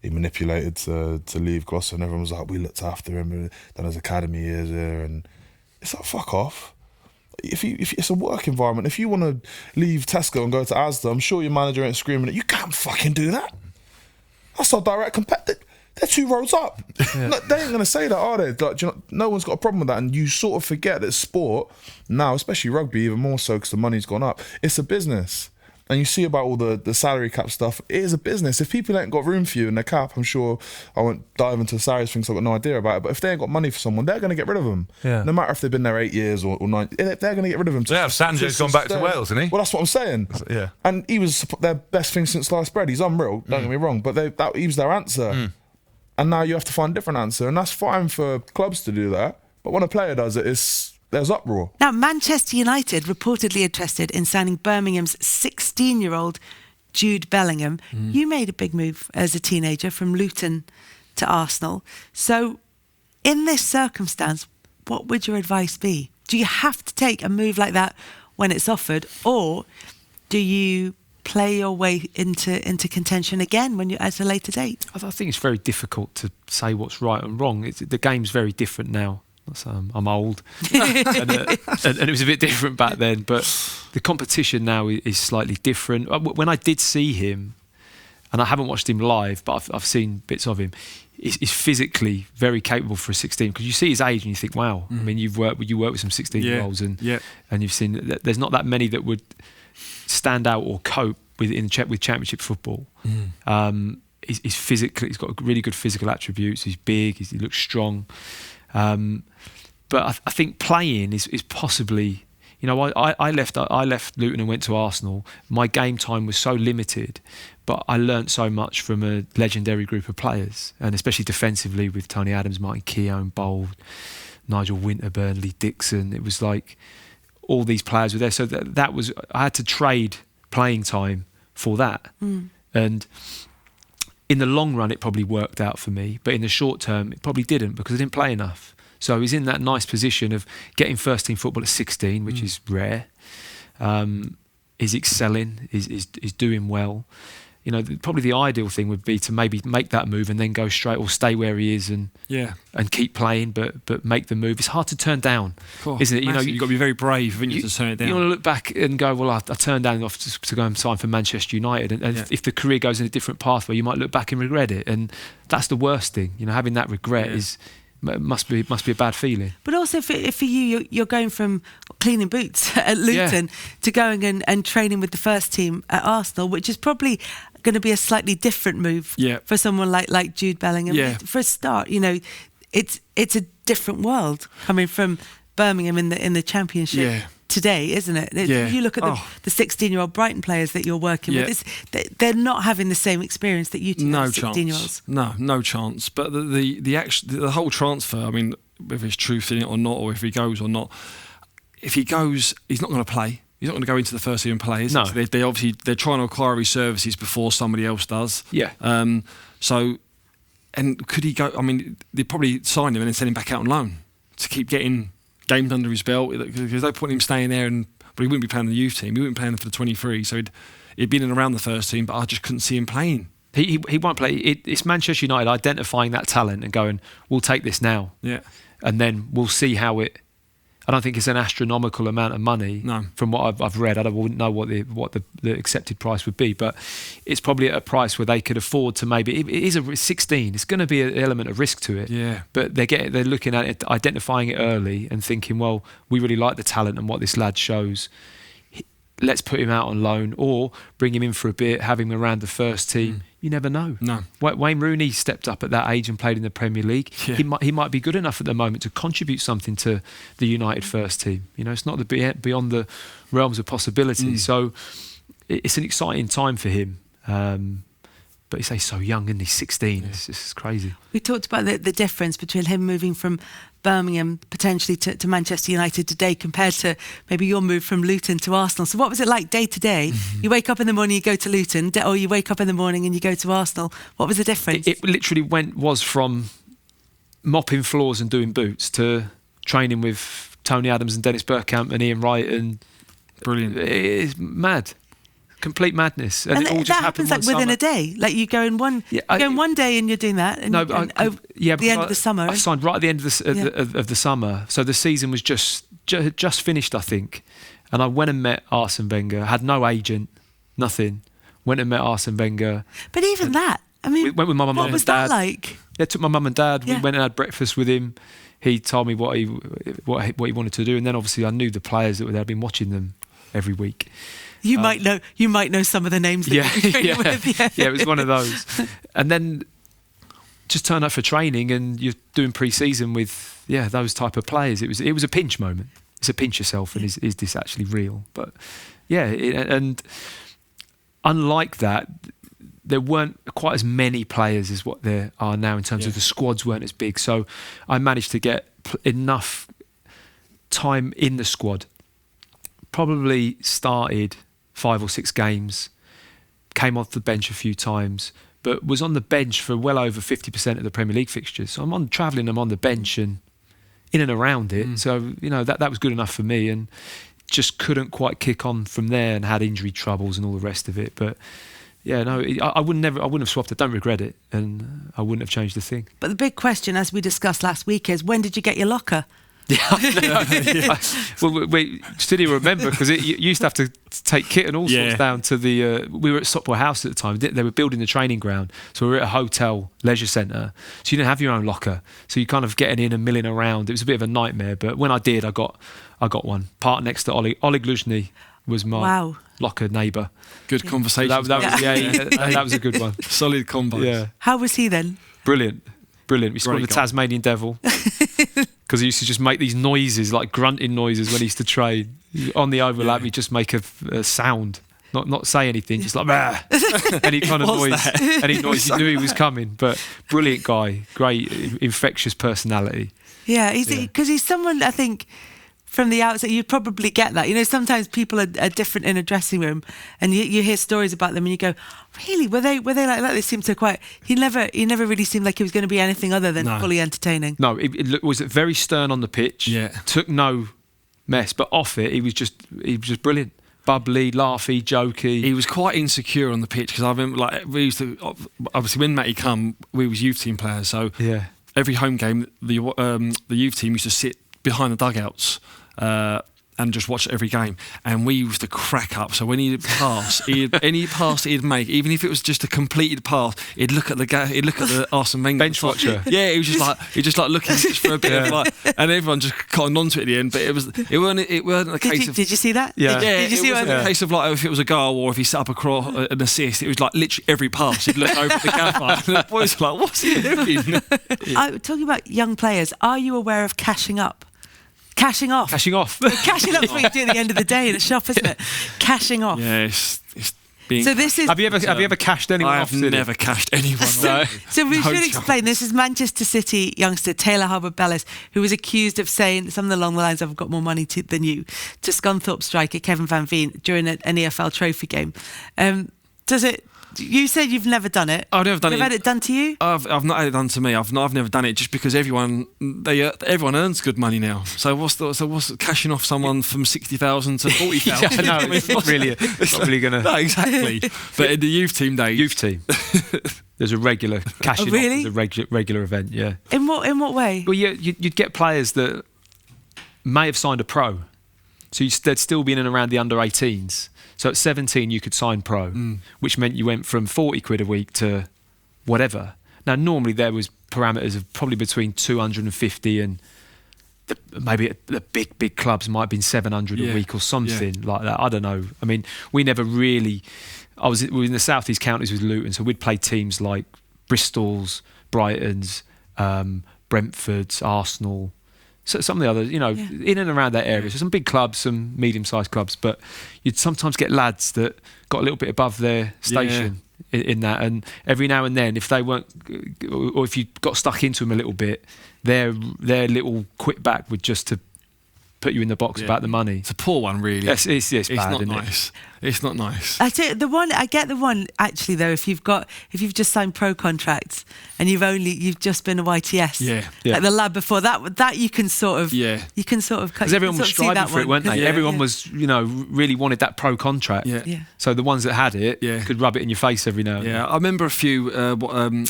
Speaker 6: he manipulated to leave Gloucester, and everyone was like, we looked after him, done his academy years here, and it's like, fuck off. If it's a work environment, if you want to leave Tesco and go to Asda, I'm sure your manager ain't screaming at you, can't fucking do that. That's our direct competitor. they're 2 rows up. No, they ain't going to say that, are they? Like, do you know, no one's got a problem with that. And you sort of forget that sport, now, especially rugby, even more so because the money's gone up, it's a business. And you see about all the salary cap stuff, it is a business. If people ain't got room for you in their cap, I'm sure, I won't dive into the salaries things, I've got no idea about it, but if they ain't got money for someone, they're going to get rid of them. Yeah. No matter if they've been there 8 years or 9, they're going to get rid of them.
Speaker 5: Yeah, Sanjay's gone back to Wales, hasn't he?
Speaker 6: Well, that's what I'm saying.
Speaker 5: Yeah.
Speaker 6: And he was their best thing since sliced bread. He's unreal, don't get me wrong, but he was their answer. And now you have to find a different answer, and that's fine for clubs to do that. But when a player does it, there's uproar.
Speaker 2: Now, Manchester United reportedly interested in signing Birmingham's 16-year-old Jude Bellingham. You made a big move as a teenager from Luton to Arsenal. So, in this circumstance, what would your advice be? Do you have to take a move like that when it's offered, or do you play your way into contention again when you're at a later date?
Speaker 3: I think it's very difficult to say what's right and wrong. The game's very different now. I'm old, and it was a bit different back then. But the competition now is slightly different. When I did see him, and I haven't watched him live, but I've seen bits of him. He's physically very capable for a 16, because you see his age and you think, wow. I mean, you work with some 16-year-olds, and you've seen that there's not that many that would stand out or cope with Championship football. He's physically, he's got really good physical attributes. He's big. He looks strong. But I think playing is possibly, you know, I left Luton and went to Arsenal. My game time was so limited, but I learnt so much from a legendary group of players, and especially defensively with Tony Adams, Martin Keown, Bold, Nigel Winterburn, Lee Dixon. It was like all these players were there. So that was, I had to trade playing time for that. And in the long run, it probably worked out for me, but in the short term, it probably didn't, because I didn't play enough. So he's in that nice position of getting first team football at 16, which is rare. He's excelling, he's doing well. You know, probably the ideal thing would be to maybe make that move and then go straight, or stay where he is and keep playing, but make the move. It's hard to turn down, isn't it? You know,
Speaker 4: you've got to be very brave, haven't you, to turn it down.
Speaker 3: You want to look back and go, well, I turned down off to go and sign for Manchester United, and if the career goes in a different pathway, you might look back and regret it, and that's the worst thing. You know, having that regret must be a bad feeling.
Speaker 2: But also for you, you're going from cleaning boots at Luton to going and training with the first team at Arsenal, which is probably going to be a slightly different move for someone like Jude Bellingham. For a start, you know, it's a different world coming from Birmingham in the Championship today, isn't it? You look at the 16-year-old Brighton players that you're working with. They're not having the same experience that you two have, 16-year-olds.
Speaker 4: No chance. But the whole transfer, I mean, whether it's truth in it or not, or if he goes or not, if he goes, he's not going to play. He's not going to go into the first team and play, is it? They obviously, they're trying to acquire his services before somebody else does. So, and could he go? I mean, they'd probably sign him and then send him back out on loan to keep getting games under his belt. There's no point in him staying there, but he wouldn't be playing the youth team. He wouldn't be playing for the 23. So he'd been in and around the first team, but I just couldn't see him playing.
Speaker 3: He won't play. It's Manchester United identifying that talent and going, we'll take this now. And then we'll see how it. I don't think it's an astronomical amount of money.
Speaker 4: No.
Speaker 3: From what I've read, I wouldn't know what the accepted price would be, but it's probably at a price where they could afford to maybe. It is a 16. It's going to be an element of risk to it. But they're looking at it, identifying it early, and thinking, well, we really like the talent and what this lad shows. Let's put him out on loan or bring him in for a bit, have him around the first team. You never know.
Speaker 4: No.
Speaker 3: Wayne Rooney stepped up at that age and played in the Premier League. He might be good enough at the moment to contribute something to the United first team. You know, it's not beyond the realms of possibility. So it's an exciting time for him. But he's so young and he's 16. It's just crazy.
Speaker 2: We talked about the difference between him moving from Birmingham potentially to Manchester United today compared to maybe your move from Luton to Arsenal. So what was it like day to day? You wake up in the morning, you go to Luton, or you wake up in the morning and you go to Arsenal. What was the difference?
Speaker 3: It literally was from mopping floors and doing boots to training with Tony Adams and Dennis Bergkamp and Ian Wright. And
Speaker 4: brilliant.
Speaker 3: It is mad. Complete madness, and it all just
Speaker 2: that happens like within a day. Like you go in one day and you're doing that. And the end of the summer.
Speaker 3: I signed right at the end of the summer, so the season was just finished, I think. And I went and met Arsene Wenger. Had no agent, nothing. Went and met Arsene Wenger.
Speaker 2: But even that, I mean,
Speaker 3: we went with my mum
Speaker 2: what
Speaker 3: and
Speaker 2: was
Speaker 3: dad.
Speaker 2: that like?
Speaker 3: Yeah, took my mum and dad.
Speaker 2: Yeah.
Speaker 3: We went and had breakfast with him. He told me what he wanted to do, and then obviously I knew the players that were there. I'd been watching them every week.
Speaker 2: You might know some of the names that you're training with.
Speaker 3: Yeah, it was one of those. And then just turn up for training, and you're doing pre-season with those type of players. It was a pinch moment. It's a pinch yourself, and is this actually real? But and unlike that, there weren't quite as many players as what there are now in terms of the squads weren't as big. So I managed to get enough time in the squad. Probably started 5 or 6 games, came off the bench a few times, but was on the bench for well over 50% of the Premier League fixtures. So I'm on the bench and in and around it. So, that was good enough for me, and just couldn't quite kick on from there, and had injury troubles and all the rest of it. But I wouldn't have swapped it. Don't regret it, and I wouldn't have changed a thing.
Speaker 2: But the big question, as we discussed last week, is when did you get your locker?
Speaker 3: Well, still you remember, because you used to have to take kit and all sorts down to the. We were at Stopwell House at the time. They were building the training ground, so we were at a hotel leisure centre. So you didn't have your own locker, so you kind of getting in and milling around. It was a bit of a nightmare. But when I did, I got one. Part next to Ollie Gluzny was my locker neighbour.
Speaker 4: Good conversation.
Speaker 3: That was a good one.
Speaker 4: Solid combo.
Speaker 3: Yeah.
Speaker 2: How was he then?
Speaker 3: Brilliant. We scored the Tasmanian Devil, because he used to just make these noises, like grunting noises, when he used to train. On the overlap, he'd just make a sound, not say anything, just like bah! Any kind of noise. Any noise, you knew he was coming. But brilliant guy, great, infectious personality.
Speaker 2: Yeah, because he's someone, I think, from the outset, you'd probably get that. Sometimes people are different in a dressing room, and you hear stories about them, and you go, "Really? Were they like that?" They seem to quite. He never really seemed like he was going to be anything other than fully entertaining.
Speaker 3: No, it was very stern on the pitch. Yeah, took no mess, but off it, he was just brilliant. Bubbly, laughy, jokey.
Speaker 4: He was quite insecure on the pitch, because I remember, we used to, obviously when Matty come, we was youth team players, so every home game, the youth team used to sit behind the dugouts. And just watch every game, and we used to crack up. So when he'd pass, any pass he'd make, even if it was just a completed pass, he'd look at the Arsene Wenger
Speaker 3: bench watcher.
Speaker 4: Yeah, he was just like looking just for a bit of like, and everyone just cottoned onto it at the end. But it weren't a case of.
Speaker 2: Did you see that?
Speaker 3: Yeah,
Speaker 2: Did you see
Speaker 4: it wasn't a case of like if it was a goal or if he set up an assist. It was like literally every pass he'd look over at the gaffer, and the boys were like, "What's he doing?"
Speaker 2: Talking about young players, are you aware of cashing up? Cashing off.
Speaker 3: Cashing off.
Speaker 2: Cashing up is what you do at the end of the day in a shop, isn't it? Cashing off.
Speaker 4: Yeah, it's being.
Speaker 2: So this is.
Speaker 3: Have you ever cashed anyone off?
Speaker 4: I have never cashed anyone off.
Speaker 3: No.
Speaker 2: So we should explain. This is Manchester City youngster Taylor Harbour-Bellis, who was accused of saying something along the lines of "I've got more money than you" to Scunthorpe striker Kevin Van Veen during an EFL Trophy game. Does it? You said you've never done it.
Speaker 4: I've never done it.
Speaker 2: You've had it done to you?
Speaker 4: I've not had it done to me. I've never done it just because everyone earns good money now. So what's cashing off someone from 60,000 to 40,000?
Speaker 3: No, it's not really gonna.
Speaker 4: No, exactly. But in the youth team days,
Speaker 3: there's a regular cashing off.
Speaker 2: Really?
Speaker 3: There's a regular event. Yeah.
Speaker 2: In what way?
Speaker 3: Well, you'd get players that may have signed a pro, so they'd still be in and around the under 18s. So at 17 you could sign pro, which meant you went from 40 quid a week to whatever. Now normally there was parameters of probably between 250 and maybe the big clubs might have been 700 a week or something like that. I don't know. I mean, we never really. We were in the southeast counties with Luton, so we'd play teams like Bristol's, Brighton's, Brentford's, Arsenal. So some of the others, in and around that area. So some big clubs, some medium-sized clubs, but you'd sometimes get lads that got a little bit above their station in that. And every now and then, if they weren't, or if you got stuck into them a little bit, their little quit back would just to put you in the box about the money.
Speaker 4: It's a poor one, really.
Speaker 3: It's bad,
Speaker 4: not
Speaker 3: isn't
Speaker 4: nice. It's not nice.
Speaker 2: I tell you, I get the one actually though. If you've just signed pro contracts and you've just been a YTS, like the lad before that you can sort of
Speaker 3: because everyone was striving for it, weren't they? Everyone was really wanted that pro contract. So the ones that had it could rub it in your face every now and then.
Speaker 4: I remember a few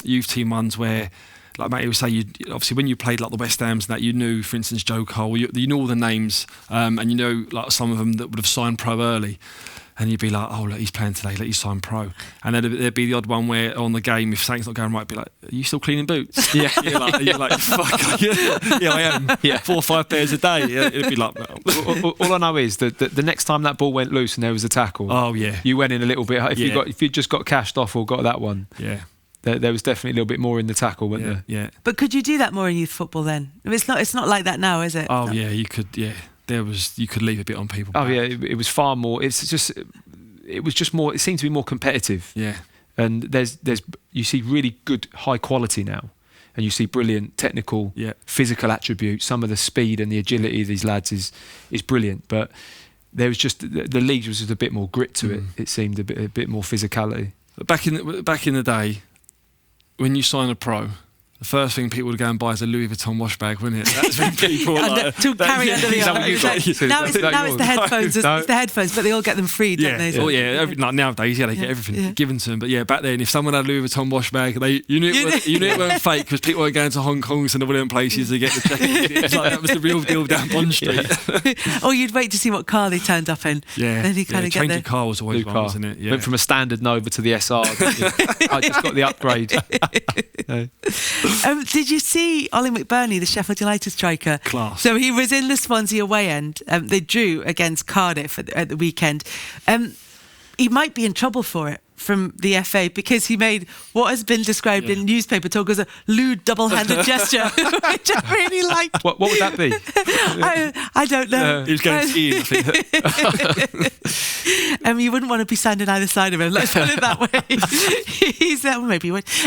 Speaker 4: youth team ones where. Like Matty would say, obviously when you played like the West Hams and that, you knew, for instance, Joe Cole, you knew all the names, and like some of them that would have signed pro early. and you'd be like, oh, look, he's playing today, let you sign pro. And then there'd be the odd one where on the game, if something's not going right, be like, are you still cleaning boots?
Speaker 3: Yeah.
Speaker 4: you're like, fuck, yeah, I am.
Speaker 3: Yeah.
Speaker 4: 4 or 5 pairs a day. Yeah, it'd be like,
Speaker 3: all I know is that the next time that ball went loose and there was a tackle,
Speaker 4: oh yeah,
Speaker 3: you went in a little bit. If you just got cashed off or got that one,
Speaker 4: yeah.
Speaker 3: There was definitely a little bit more in the tackle, wasn't there?
Speaker 4: Yeah.
Speaker 2: But could you do that more in youth football then? It's not like that now, is it?
Speaker 4: Oh yeah, you could. Yeah, you could leave a bit on people.
Speaker 3: Oh yeah, it was far more. It was just more. It seemed to be more competitive.
Speaker 4: Yeah.
Speaker 3: And there's you see really good high quality now, and you see brilliant technical, physical attributes. Some of the speed and the agility of these lads is brilliant, but there was just the league was just a bit more grit to it. It seemed a bit more physicality.
Speaker 4: Back in the day, when you sign a pro, the first thing people would go and buy is a Louis Vuitton wash bag, wouldn't it? That's when people were like...
Speaker 2: to carry under the arm. Now it's the headphones.
Speaker 3: No.
Speaker 2: It's the headphones, but they all get them free, don't they?
Speaker 4: Oh yeah. Like nowadays, they get everything given to them. But yeah, back then, if someone had a Louis Vuitton wash bag, you knew it weren't fake because people were going to Hong Kong and all them places to get the jacket. It's like that was the real deal down Bond Street.
Speaker 2: Or you'd wait to see what car they turned up in.
Speaker 4: Yeah.
Speaker 2: Then you kind of get
Speaker 4: change of car was always one, wasn't it? Yeah.
Speaker 3: Went from a standard Nova to the SR. I just got the upgrade.
Speaker 2: Did you see Ollie McBurney, the Sheffield United striker?
Speaker 4: Class.
Speaker 2: So he was in the Swansea away end. They drew against Cardiff at the weekend. He might be in trouble for it from the FA because he made what has been described in newspaper talk as a lewd double-handed gesture, which I really liked.
Speaker 3: What would that be?
Speaker 2: I don't know.
Speaker 4: He was going skiing, I think.
Speaker 2: You wouldn't want to be standing either side of him, let's put it that way. He's maybe you would. So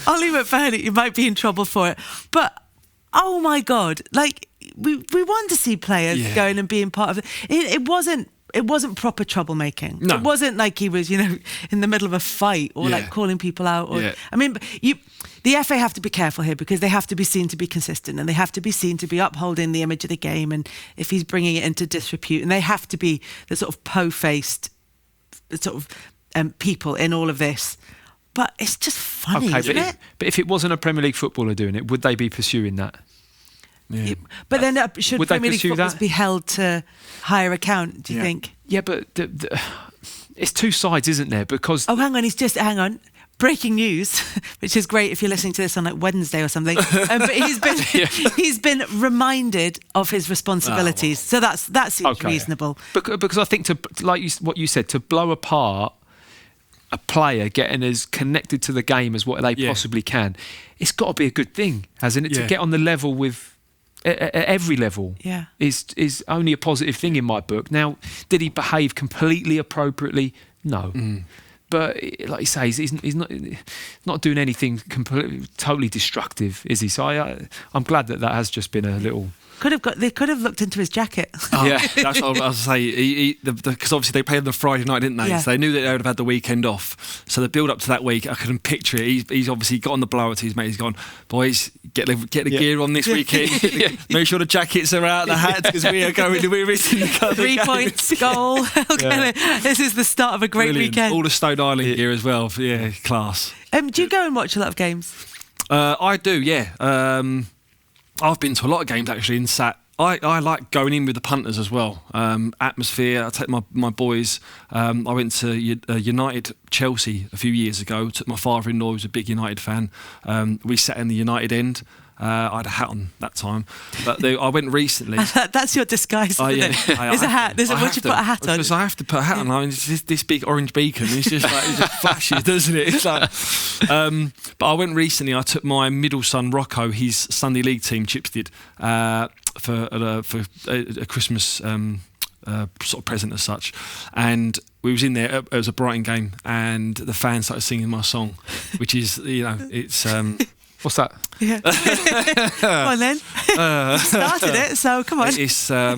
Speaker 2: Ollie McBurney, you might be in trouble for it. But oh my God, like we want to see players going and being part of it. It wasn't proper troublemaking.
Speaker 4: No.
Speaker 2: It wasn't like he was, in the middle of a fight or like calling people out. I mean, the FA have to be careful here because they have to be seen to be consistent and they have to be seen to be upholding the image of the game. And if he's bringing it into disrepute, and they have to be the sort of po-faced sort of people in all of this. But it's just funny, isn't it?
Speaker 3: But if it wasn't a Premier League footballer doing it, would they be pursuing that?
Speaker 4: Yeah.
Speaker 2: But then should
Speaker 3: would
Speaker 2: Premier
Speaker 3: they
Speaker 2: League
Speaker 3: pursue
Speaker 2: footballers
Speaker 3: that?
Speaker 2: be held to higher account, do you think?
Speaker 3: Yeah, but it's two sides, isn't there? Because
Speaker 2: hang on. Breaking news, which is great if you're listening to this on like Wednesday or something. But he's been reminded of his responsibilities, so that seems reasonable.
Speaker 3: Because I think what you said, to blow apart a player getting as connected to the game as what they possibly can, it's got to be a good thing, hasn't it? To get on the level with at every level is only a positive thing in my book. Now, did he behave completely appropriately? No. But like you say, he's not doing anything completely, totally destructive, is he? So I'm glad that has just been a little.
Speaker 2: They could have looked into his jacket.
Speaker 4: That's what I was saying. Because obviously they played on the Friday night, didn't they?
Speaker 2: Yeah.
Speaker 4: So they knew that they would have had the weekend off. So the build up to that week, I couldn't picture it. He's obviously got on the blower to his mate. He's gone, boys, get the gear on this weekend. Make sure the jackets are out, the hats, because we're missing the cover.
Speaker 2: 3 points, goal. This is the start of a great weekend.
Speaker 4: All the Stone Island gear as well. Yeah, class.
Speaker 2: Do you go and watch a lot of games?
Speaker 4: I do, yeah. I've been to a lot of games actually and sat. I like going in with the punters as well. Atmosphere. I take my boys. I went to United Chelsea a few years ago. Took my father-in-law, who's a big United fan. We sat in the United end. I had a hat on that time, but I went recently.
Speaker 2: That's your disguise, isn't it? There's a hat. Once you put a hat on,
Speaker 4: because I have to put a hat on. I mean, it's this big orange beacon. It's just like it just flashes, doesn't it? It's like. But I went recently. I took my middle son Rocco, his Sunday League team, Chips did, for a Christmas sort of present as such, and we was in there. It was a Brighton game, and the fans started singing my song, which is it's.
Speaker 3: What's that?
Speaker 2: Yeah. Come on then. Started it, so come on.
Speaker 4: It's a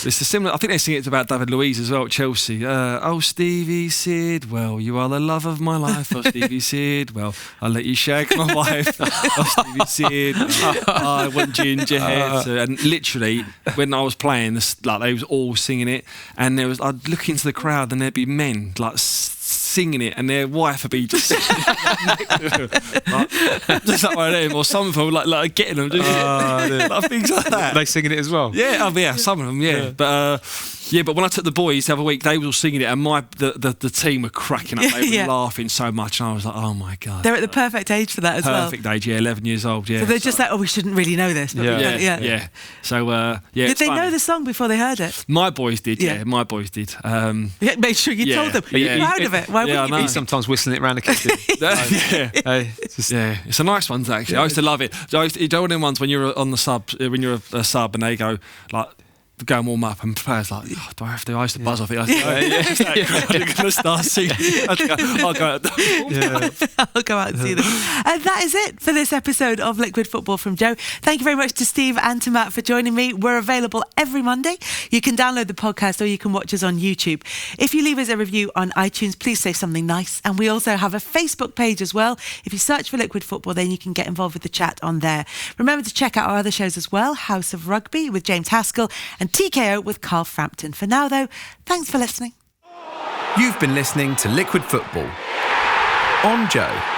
Speaker 4: similar. I think they sing it about David Luiz as well at Chelsea. Oh, Stevie Sidwell, you are the love of my life. Oh, Stevie Sidwell, I'll let you shag my wife. Oh, Stevie Sidwell, I want ginger hair. And literally, when I was playing, they was all singing it, and I'd look into the crowd, and there'd be men like singing it, and their wife would be just just like one of them, or some of them like getting them, like things like that.
Speaker 3: They singing it as well.
Speaker 4: Yeah, some of them, yeah. But when I took the boys the other week, they were all singing it, and the team were cracking up. They were laughing so much, and I was like, oh my God.
Speaker 2: They're at the perfect age for that as well.
Speaker 4: Perfect age, 11 years old, yeah.
Speaker 2: So they're just like, we shouldn't really know this. But
Speaker 4: Yeah. So,
Speaker 2: Did they know the song before they heard it?
Speaker 4: My boys did, my boys did.
Speaker 2: Make sure you told them. You're proud of it. Why wouldn't you be?
Speaker 3: He's sometimes whistling it around the kitchen.
Speaker 4: It's a nice one, actually. I used to love it. You know one of them ones when you're on the sub, when you're a sub, and they go like, go and warm up, and players like, oh, do I have to? I used to buzz off it. I was like, I'm going to start singing. I'll
Speaker 2: go out and see them. And that is it for this episode of Liquid Football from Joe. Thank you very much to Steve and to Matt for joining me. We're available every Monday. You can download the podcast or you can watch us on YouTube. If you leave us a review on iTunes, please say something nice. And we also have a Facebook page as well. If you search for Liquid Football, then you can get involved with the chat on there. Remember to check out our other shows as well. House of Rugby with James Haskell and TKO with Carl Frampton. For now, though, thanks for listening.
Speaker 1: You've been listening to Liquid Football on Joe.